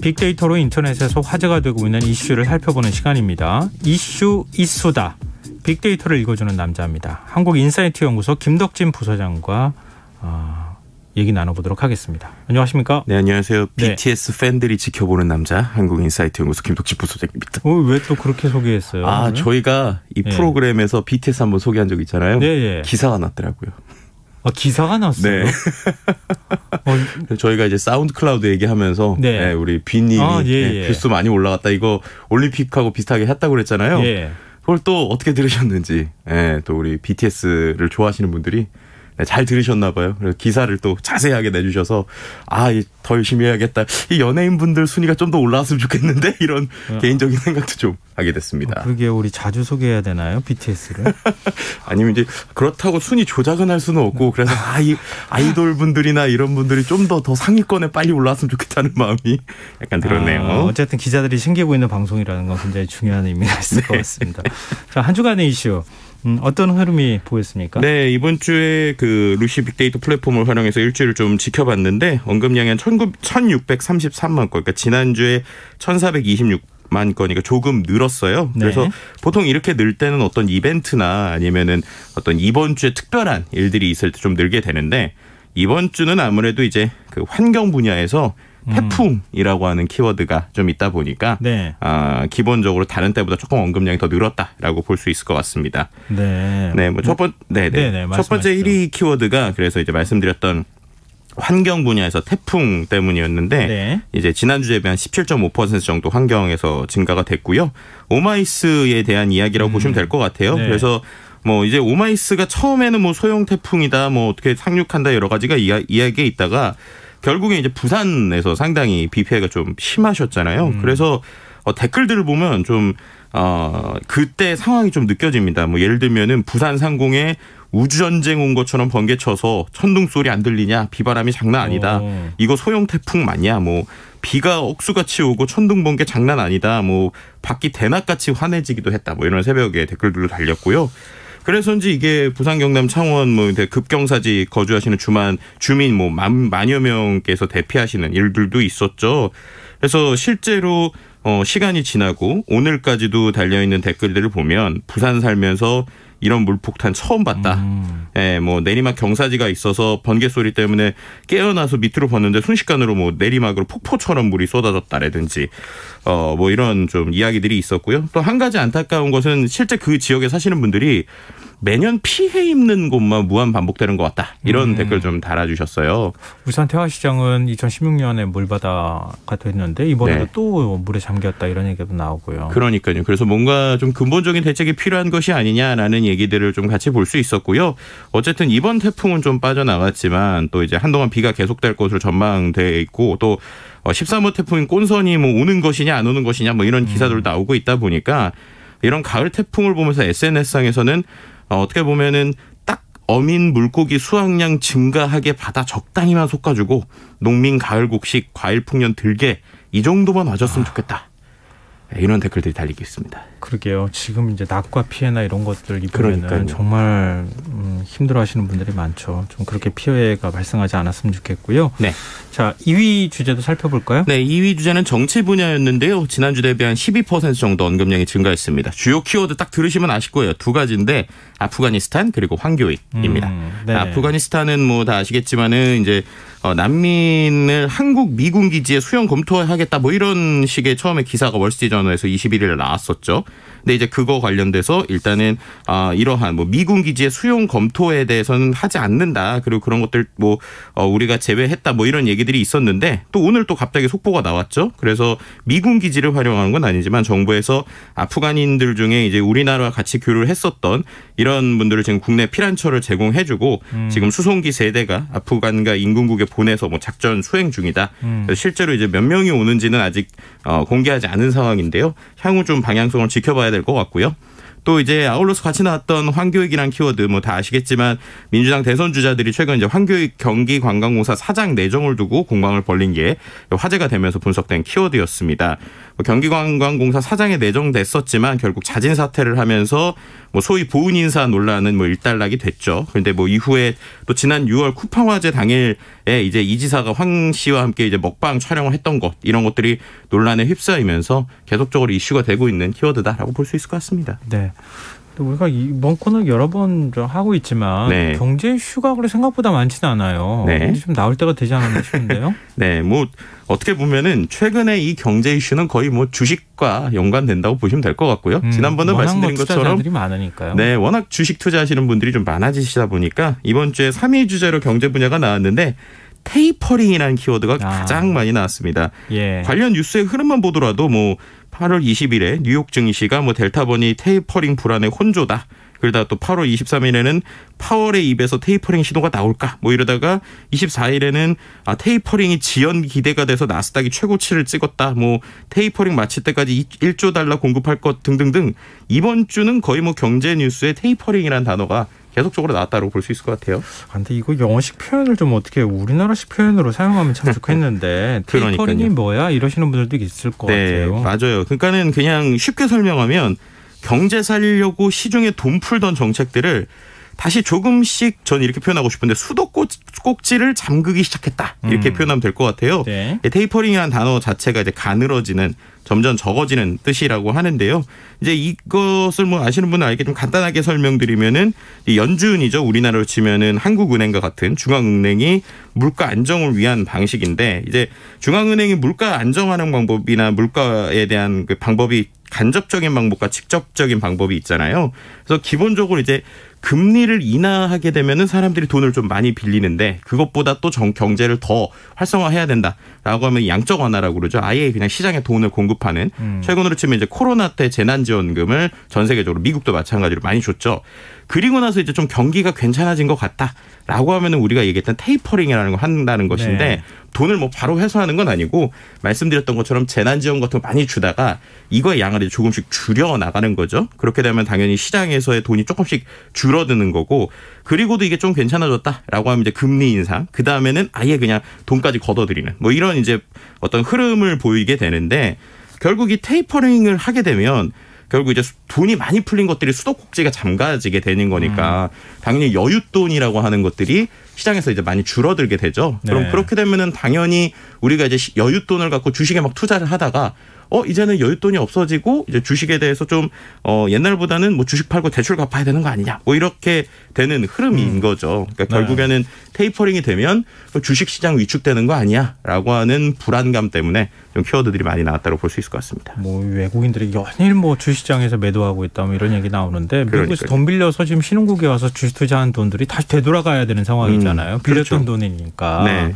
빅데이터로 인터넷에서 화제가 되고 있는 이슈를 살펴보는 시간입니다. 이슈 이수다. 빅데이터를 읽어주는 남자입니다. 한국인사이트 연구소 김덕진 부소장과 얘기 나눠보도록 하겠습니다. 안녕하십니까? 네, 안녕하세요. BTS 팬들이 지켜보는 남자 한국인사이트 연구소 김덕진 부소장입니다. 왜 또 그렇게 소개했어요? 저희가 이 프로그램에서 BTS 한번 소개한 적 있잖아요. 네. 기사가 났더라고요. 기사가 났어요? 네. 저희가 이제 사운드 클라우드 얘기하면서 우리 빈님이 뷰수 많이 올라갔다. 이거 올림픽하고 비슷하게 했다고 그랬잖아요. 그걸 또 어떻게 들으셨는지 또 우리 BTS를 좋아하시는 분들이 잘 들으셨나 봐요. 그래서 기사를 또 자세하게 내주셔서 더 열심히 해야겠다. 이 연예인분들 순위가 좀 더 올라왔으면 좋겠는데 이런 개인적인 생각도 좀 하게 됐습니다. 그러게 우리 자주 소개해야 되나요? BTS를? 아니면 이제 그렇다고 순위 조작은 할 수는 없고 그래서 이 아이돌 분들이나 이런 분들이 좀 더 상위권에 빨리 올라왔으면 좋겠다는 마음이 약간 들었네요. 어쨌든 기자들이 챙기고 있는 방송이라는 건 굉장히 중요한 의미가 있을 것 같습니다. 자, 한 주간의 이슈. 어떤 흐름이 보였습니까? 네, 이번 주에 그 루시 빅데이터 플랫폼을 활용해서 일주일을 좀 지켜봤는데 언급량이 한 1633만 건, 그러니까 지난주에 1426만 건이니까 조금 늘었어요. 그래서 보통 이렇게 늘 때는 어떤 이벤트나 아니면은 어떤 이번 주에 특별한 일들이 있을 때 좀 늘게 되는데 이번 주는 아무래도 이제 그 환경 분야에서 태풍이라고 하는 키워드가 좀 있다 보니까 기본적으로 다른 때보다 조금 언급량이 더 늘었다라고 볼 수 있을 것 같습니다. 첫 번째 1위 키워드가 그래서 이제 말씀드렸던 환경 분야에서 태풍 때문이었는데 이제 지난주에 비한 17.5% 정도 환경에서 증가가 됐고요. 오마이스에 대한 이야기라고 보시면 될 것 같아요. 그래서 이제 오마이스가 처음에는 소형 태풍이다, 어떻게 상륙한다 여러 가지가 이야기에 있다가 결국에 이제 부산에서 상당히 비 피해가 좀 심하셨잖아요. 그래서 댓글들을 보면 좀 그때 상황이 좀 느껴집니다. 예를 들면은 부산 상공에 우주전쟁 온 것처럼 번개쳐서 천둥 소리 안 들리냐? 비바람이 장난 아니다. 이거 소형 태풍 맞냐? 비가 억수같이 오고 천둥 번개 장난 아니다. 밖이 대낮같이 환해지기도 했다. 이런 새벽에 댓글들로 달렸고요. 그래서인지 이게 부산, 경남, 창원 급경사지 거주하시는 주민 만여 명께서 대피하시는 일들도 있었죠. 그래서 실제로 시간이 지나고 오늘까지도 달려있는 댓글들을 보면 부산 살면서 이런 물폭탄 처음 봤다. 내리막 경사지가 있어서 번개 소리 때문에 깨어나서 밑으로 봤는데 순식간으로 내리막으로 폭포처럼 물이 쏟아졌다라든지 이런 좀 이야기들이 있었고요. 또 한 가지 안타까운 것은 실제 그 지역에 사시는 분들이 매년 피해 입는 곳만 무한 반복되는 것 같다. 이런 댓글 좀 달아주셨어요. 울산 태화시장은 2016년에 물바다가 됐는데 이번에도 또 물에 잠겼다 이런 얘기도 나오고요. 그러니까요. 그래서 뭔가 좀 근본적인 대책이 필요한 것이 아니냐라는 얘기들을 좀 같이 볼 수 있었고요. 어쨌든 이번 태풍은 좀 빠져나갔지만 또 이제 한동안 비가 계속될 것으로 전망돼 있고 또 13호 태풍인 꼰선이 오는 것이냐 안 오는 것이냐 이런 기사들 나오고 있다 보니까 이런 가을 태풍을 보면서 SNS상에서는 어떻게 보면은 딱 어민 물고기 수확량 증가하게 바다 적당히만 솎아주고 농민 가을 곡식 과일 풍년 들게 이 정도만 와줬으면 좋겠다. 이런 댓글들이 달리고 있습니다. 그러게요. 지금 이제 낙과 피해나 이런 것들 입으면은 정말 힘들어하시는 분들이 많죠. 좀 그렇게 피해가 발생하지 않았으면 좋겠고요. 자, 2위 주제도 살펴볼까요? 2위 주제는 정치 분야였는데요. 지난주 대비 한 12% 정도 언급량이 증가했습니다. 주요 키워드 딱 들으시면 아실 거예요. 두 가지인데 아프가니스탄 그리고 황교익입니다. 아프가니스탄은 다 아시겠지만은 이제 난민을 한국 미군 기지에 수용 검토하겠다 이런 식의 처음에 기사가 월스트리트저널에서 21일 나왔었죠. 근데 이제 그거 관련돼서 일단은 이러한 미군 기지의 수용 검토에 대해서는 하지 않는다. 그리고 그런 것들 우리가 제외했다 이런 얘기들이 있었는데 또 오늘 또 갑자기 속보가 나왔죠. 그래서 미군 기지를 활용하는 건 아니지만 정부에서 아프간인들 중에 이제 우리나라와 같이 교류를 했었던 이런 분들을 지금 국내 피란처를 제공해주고 지금 수송기 3대가 아프간과 인근국에 보내서 작전 수행 중이다. 실제로 이제 몇 명이 오는지는 아직 공개하지 않은 상황인데요. 향후 좀 방향성을 지켜봐야 될 것 같고요. 또 이제 아울러서 같이 나왔던 황교익이란 키워드 다 아시겠지만 민주당 대선 주자들이 최근 이제 황교익 경기관광공사 사장 내정을 두고 공방을 벌린 게 화제가 되면서 분석된 키워드였습니다. 경기관광공사 사장에 내정됐었지만 결국 자진 사퇴를 하면서 소위 보훈 인사 논란은 일단락이 됐죠. 그런데 이후에 또 지난 6월 쿠팡 화재 당일에 이제 이 지사가 황 씨와 함께 이제 먹방 촬영을 했던 것 이런 것들이 논란에 휩싸이면서 계속적으로 이슈가 되고 있는 키워드다라고 볼 수 있을 것 같습니다. 네. 우리가 이번 코너 여러 번 하고 있지만 네. 경제 이슈가 그래 생각보다 많지는 않아요. 네. 좀 나올 때가 되지 않았나 싶은데요. 네, 어떻게 보면은 최근에 이 경제 이슈는 거의 주식과 연관된다고 보시면 될 것 같고요. 지난번에 말씀드린 것처럼 투자자들이 많으니까요. 네, 워낙 주식 투자하시는 분들이 좀 많아지시다 보니까 이번 주에 3위 주제로 경제 분야가 나왔는데 테이퍼링이라는 키워드가 가장 많이 나왔습니다. 예. 관련 뉴스의 흐름만 보더라도 8월 20일에 뉴욕 증시가 델타번이 테이퍼링 불안의 혼조다. 그러다가 또 8월 23일에는 파월의 입에서 테이퍼링 시도가 나올까? 이러다가 24일에는 테이퍼링이 지연 기대가 돼서 나스닥이 최고치를 찍었다. 테이퍼링 마칠 때까지 1조 달러 공급할 것 등등등. 이번 주는 거의 경제 뉴스에 테이퍼링이라는 단어가 계속적으로 나왔다고 볼 수 있을 것 같아요. 근데 이거 영어식 표현을 좀 어떻게 우리나라식 표현으로 사용하면 참 좋겠는데 테이퍼링이 뭐야? 이러시는 분들도 있을 것 네, 같아요. 맞아요. 그러니까는 그냥 쉽게 설명하면 경제 살리려고 시중에 돈 풀던 정책들을 다시 조금씩 전 이렇게 표현하고 싶은데 수도꼭지를 잠그기 시작했다. 이렇게 표현하면 될 것 같아요. 네. 테이퍼링이라는 단어 자체가 이제 가늘어지는 점점 적어지는 뜻이라고 하는데요. 이제 이것을 아시는 분은 알게 좀 간단하게 설명드리면은 연준이죠. 우리나라로 치면은 한국은행과 같은 중앙은행이 물가 안정을 위한 방식인데 이제 중앙은행이 물가 안정하는 방법이나 물가에 대한 그 방법이 간접적인 방법과 직접적인 방법이 있잖아요. 그래서 기본적으로 이제 금리를 인하하게 되면은 사람들이 돈을 좀 많이 빌리는데 그것보다 또 경제를 더 활성화해야 된다라고 하면 양적 완화라고 그러죠. 아예 그냥 시장에 돈을 공급하는 최근으로 치면 이제 코로나 때 재난지원금을 전 세계적으로 미국도 마찬가지로 많이 줬죠. 그리고 나서 이제 좀 경기가 괜찮아진 것 같다라고 하면은 우리가 얘기했던 테이퍼링이라는 걸 한다는 것인데 네. 돈을 바로 회수하는 건 아니고 말씀드렸던 것처럼 재난지원 같은 거 많이 주다가 이거의 양을 이제 조금씩 줄여 나가는 거죠. 그렇게 되면 당연히 시장에서의 돈이 조금씩 줄어드는 거고 그리고도 이게 좀 괜찮아졌다라고 하면 이제 금리 인상 그 다음에는 아예 그냥 돈까지 걷어들이는 이런 이제 어떤 흐름을 보이게 되는데 결국 이 테이퍼링을 하게 되면 결국 이제 돈이 많이 풀린 것들이 수도꼭지가 잠가지게 되는 거니까 당연히 여윳돈이라고 하는 것들이 시장에서 이제 많이 줄어들게 되죠. 그럼 네. 그렇게 되면은 당연히 우리가 이제 여윳돈을 갖고 주식에 투자를 하다가 이제는 여윳돈이 없어지고 이제 주식에 대해서 좀 옛날보다는 주식 팔고 대출 갚아야 되는 거 아니냐 이렇게 되는 흐름인 거죠. 그러니까 결국에는 테이퍼링이 되면 주식 시장 위축되는 거 아니야라고 하는 불안감 때문에 좀 키워드들이 많이 나왔다고 볼 수 있을 것 같습니다. 외국인들이 연일 주식시장에서 매도하고 있다 이런 얘기 나오는데 미국에서 그러니까요. 돈 빌려서 지금 신흥국에 와서 주식 투자한 돈들이 다시 되돌아가야 되는 상황이잖아요. 빌렸던 그렇죠. 돈이니까 네.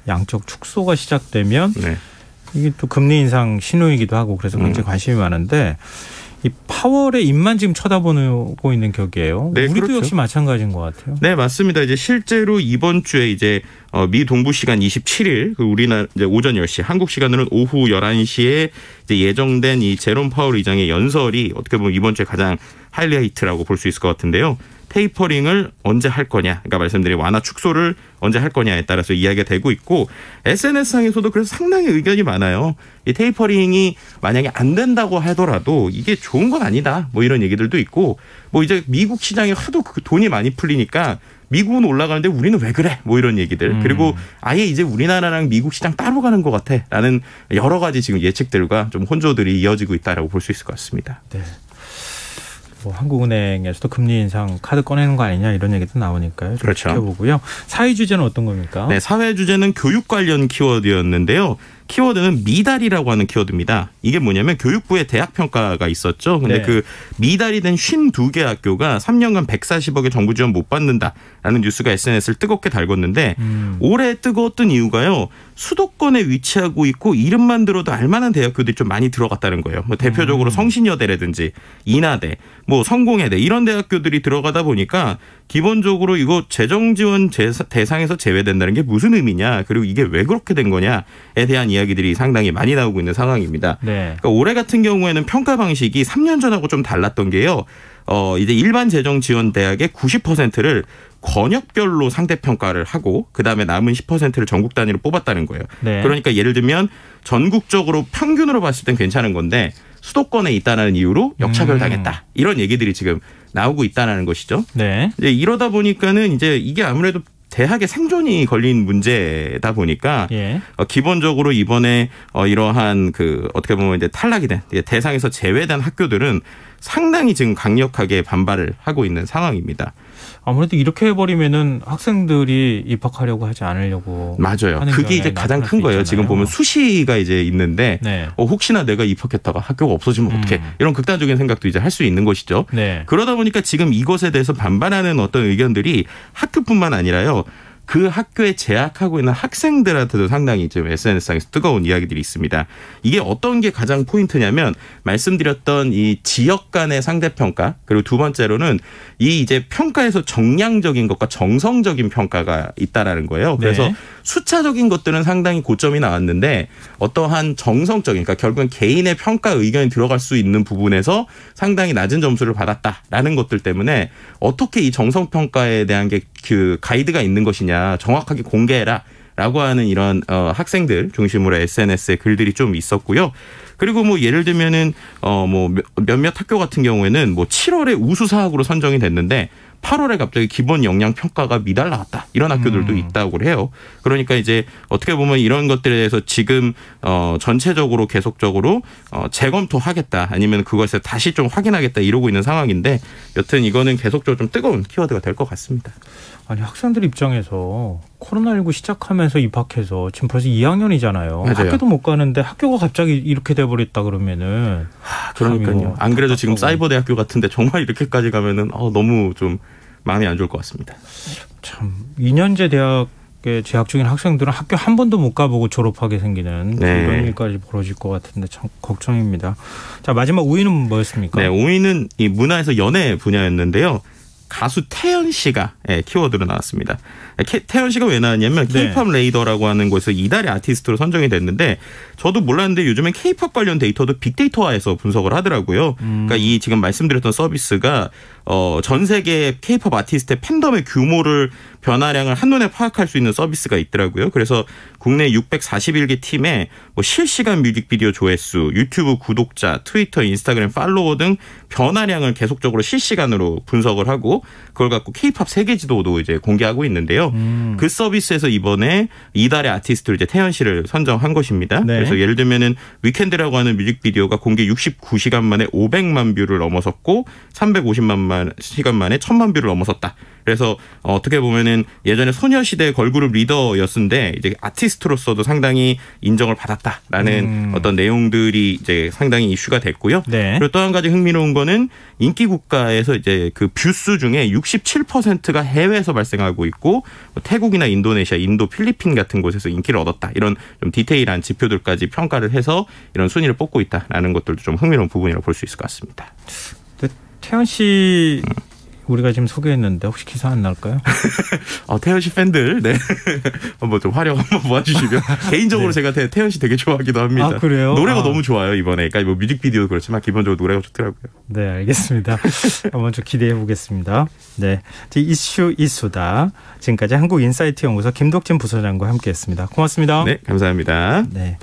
양적 축소가 시작되면 네. 이게 또 금리 인상 신호이기도 하고 그래서 굉장히 관심이 많은데 이 파월의 입만 지금 쳐다보고 있는 격이에요. 네, 우리도 그렇죠. 역시 마찬가지인 것 같아요. 네, 맞습니다. 이제 실제로 이번 주에 이제 미 동부 시간 27일 우리나라 이제 오전 10시 한국 시간으로는 오후 11시에 이제 예정된 이 제롬 파월 의장의 연설이 어떻게 보면 이번 주에 가장 하이라이트라고 볼 수 있을 것 같은데요. 테이퍼링을 언제 할 거냐, 그러니까 말씀드린 완화 축소를 언제 할 거냐에 따라서 이야기가 되고 있고 SNS상에서도 그래서 상당히 의견이 많아요. 이 테이퍼링이 만약에 안 된다고 하더라도 이게 좋은 건 아니다. 이런 얘기들도 있고 이제 미국 시장에 하도 돈이 많이 풀리니까 미국은 올라가는데 우리는 왜 그래? 이런 얘기들. 그리고 아예 이제 우리나라랑 미국 시장 따로 가는 것 같아라는 여러 가지 지금 예측들과 좀 혼조들이 이어지고 있다라고 볼 수 있을 것 같습니다. 네. 한국은행에서도 금리 인상 카드 꺼내는 거 아니냐 이런 얘기도 나오니까요. 좀 그렇죠. 지켜보고요. 사회 주제는 어떤 겁니까? 네, 사회 주제는 교육 관련 키워드였는데요. 키워드는 미달이라고 하는 키워드입니다. 이게 뭐냐면 교육부의 대학 평가가 있었죠. 근데 네. 그 미달이 된 52개 학교가 3년간 140억의 정부 지원 못 받는다라는 뉴스가 SNS를 뜨겁게 달궜는데 올해 뜨거웠던 이유가요. 수도권에 위치하고 있고 이름만 들어도 알만한 대학교들이 좀 많이 들어갔다는 거예요. 대표적으로 성신여대라든지 인하대, 성공회대 이런 대학교들이 들어가다 보니까 기본적으로 이거 재정 지원 대상에서 제외된다는 게 무슨 의미냐, 그리고 이게 왜 그렇게 된 거냐에 대한 이야기들이 상당히 많이 나오고 있는 상황입니다. 네. 그러니까 올해 같은 경우에는 평가 방식이 3년 전하고 좀 달랐던 게요. 이제 일반 재정 지원 대학의 90%를 권역별로 상대평가를 하고 그다음에 남은 10%를 전국 단위로 뽑았다는 거예요. 네. 그러니까 예를 들면 전국적으로 평균으로 봤을 땐 괜찮은 건데 수도권에 있다는 이유로 역차별 당했다. 이런 얘기들이 지금 나오고 있다는 것이죠. 네. 이제 이러다 보니까는 이제 이게 아무래도 대학의 생존이 걸린 문제다 보니까 예. 기본적으로 이번에 이러한 그 어떻게 보면 이제 탈락이 된 대상에서 제외된 학교들은 상당히 지금 강력하게 반발을 하고 있는 상황입니다. 아무래도 이렇게 해버리면은 학생들이 입학하려고 하지 않으려고. 맞아요. 그게 이제 가장 큰 거예요. 지금 보면 수시가 이제 있는데 네. 혹시나 내가 입학했다가 학교가 없어지면 어떡해. 이런 극단적인 생각도 이제 할 수 있는 것이죠. 네. 그러다 보니까 지금 이것에 대해서 반발하는 어떤 의견들이 학교뿐만 아니라요. 그 학교에 재학하고 있는 학생들한테도 상당히 지금 SNS상에서 뜨거운 이야기들이 있습니다. 이게 어떤 게 가장 포인트냐면 말씀드렸던 이 지역 간의 상대평가 그리고 두 번째로는 이 이제 평가에서 정량적인 것과 정성적인 평가가 있다라는 거예요. 그래서 네. 숫자적인 것들은 상당히 고점이 나왔는데 어떠한 정성적인 그러니까 결국은 개인의 평가 의견이 들어갈 수 있는 부분에서 상당히 낮은 점수를 받았다라는 것들 때문에 어떻게 이 정성평가에 대한 게 그 가이드가 있는 것이냐 정확하게 공개해라 라고 하는 이런 학생들 중심으로 SNS에 글들이 좀 있었고요. 그리고 뭐 예를 들면은 뭐 몇몇 학교 같은 경우에는 뭐 7월에 우수사학으로 선정이 됐는데 8월에 갑자기 기본 역량 평가가 미달 나왔다. 이런 학교들도 있다고 해요. 그러니까 이제 어떻게 보면 이런 것들에 대해서 지금 전체적으로 계속적으로 재검토하겠다. 아니면 그것을 다시 좀 확인하겠다. 이러고 있는 상황인데 여튼 이거는 계속적으로 좀 뜨거운 키워드가 될 것 같습니다. 아니 학생들 입장에서 코로나19 시작하면서 입학해서 지금 벌써 2학년이잖아요. 맞아요. 학교도 못 가는데 학교가 갑자기 이렇게 돼버렸다 그러면은 그러니까요. 안 그래도 지금 사이버대학교 같은데 정말 이렇게까지 가면은 너무 좀 마음이 안 좋을 것 같습니다. 참 2년제 대학에 재학 중인 학생들은 학교 한 번도 못 가보고 졸업하게 생기는 네. 이런 일까지 벌어질 것 같은데 참 걱정입니다. 자 마지막 5위는 뭐였습니까? 네, 5위는 이 문화에서 연애 분야였는데요. 가수 태연 씨가 키워드로 나왔습니다. 태연 씨가 왜 나왔냐면 K-팝 레이더라고 하는 곳에서 이달의 아티스트로 선정이 됐는데 저도 몰랐는데 요즘엔 K-팝 관련 데이터도 빅데이터화해서 분석을 하더라고요. 그러니까 이 지금 말씀드렸던 서비스가 전 세계 K-팝 아티스트의 팬덤의 규모를 변화량을 한눈에 파악할 수 있는 서비스가 있더라고요. 그래서 국내 641개 팀의 뭐 실시간 뮤직비디오 조회수, 유튜브 구독자, 트위터, 인스타그램 팔로워 등 변화량을 계속적으로 실시간으로 분석을 하고 그걸 갖고 K-팝 세계 지도도 이제 공개하고 있는데요. 그 서비스에서 이번에 이달의 아티스트를 이제 태연 씨를 선정한 것입니다. 네. 그래서 예를 들면은 위켄드라고 하는 뮤직비디오가 공개 69시간 만에 500만 뷰를 넘어섰고 350만 시간 만에 1000만 뷰를 넘어섰다. 그래서 어떻게 보면은 예전에 소녀시대 걸그룹 리더였는데 이제 아티스트로서도 상당히 인정을 받았다라는 어떤 내용들이 이제 상당히 이슈가 됐고요. 네. 그리고 또 한 가지 흥미로운 거는 인기 국가에서 이제 그 뷰수 중에 67%가 해외에서 발생하고 있고 태국이나 인도네시아, 인도, 필리핀 같은 곳에서 인기를 얻었다. 이런 좀 디테일한 지표들까지 평가를 해서 이런 순위를 뽑고 있다라는 것들도 좀 흥미로운 부분이라고 볼 수 있을 것 같습니다. 태연 씨 우리가 지금 소개했는데 혹시 기사 안 날까요? 태연 씨 팬들, 네. 한번 좀 활용 한번 모아주시면. 개인적으로 네. 제가 태연 씨 되게 좋아하기도 합니다. 아, 그래요? 노래가 너무 좋아요, 이번에. 그러니까 뭐 뮤직비디오도 그렇지만 기본적으로 노래가 좋더라고요. 네, 알겠습니다. 한번 좀 기대해 보겠습니다. 네. 이슈 이수다. 지금까지 한국인사이트 연구소 김덕진 부소장과 함께했습니다. 고맙습니다. 네, 감사합니다. 네.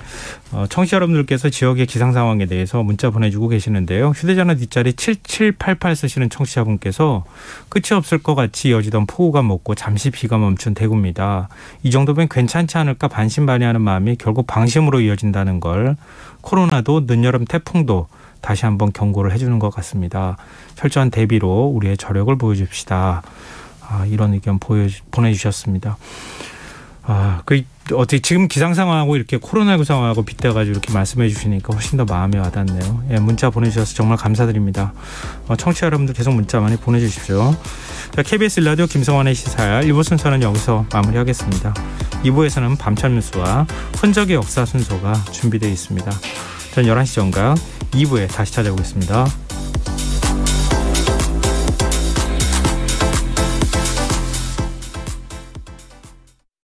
청취자 여러분들께서 지역의 기상 상황에 대해서 문자 보내주고 계시는데요. 휴대전화 뒷자리 7788 쓰시는 청취자분께서 끝이 없을 것 같이 이어지던 폭우가 멈고 잠시 비가 멈춘 대구입니다. 이 정도면 괜찮지 않을까 반신반의하는 마음이 결국 방심으로 이어진다는 걸 코로나도 늦여름 태풍도 다시 한번 경고를 해주는 것 같습니다. 철저한 대비로 우리의 저력을 보여줍시다. 이런 의견 보내주셨습니다. 어떻게 지금 기상 상황하고 이렇게 코로나19 상황하고 빗대가지고 이렇게 말씀해 주시니까 훨씬 더 마음에 와닿네요. 예, 문자 보내주셔서 정말 감사드립니다. 청취자 여러분들 계속 문자 많이 보내주십시오. 자, KBS 라디오 김성환의 시사야 1부 순서는 여기서 마무리하겠습니다. 2부에서는 밤철 뉴스와 흔적의 역사 순서가 준비되어 있습니다. 전 11시 정각 2부에 다시 찾아오겠습니다.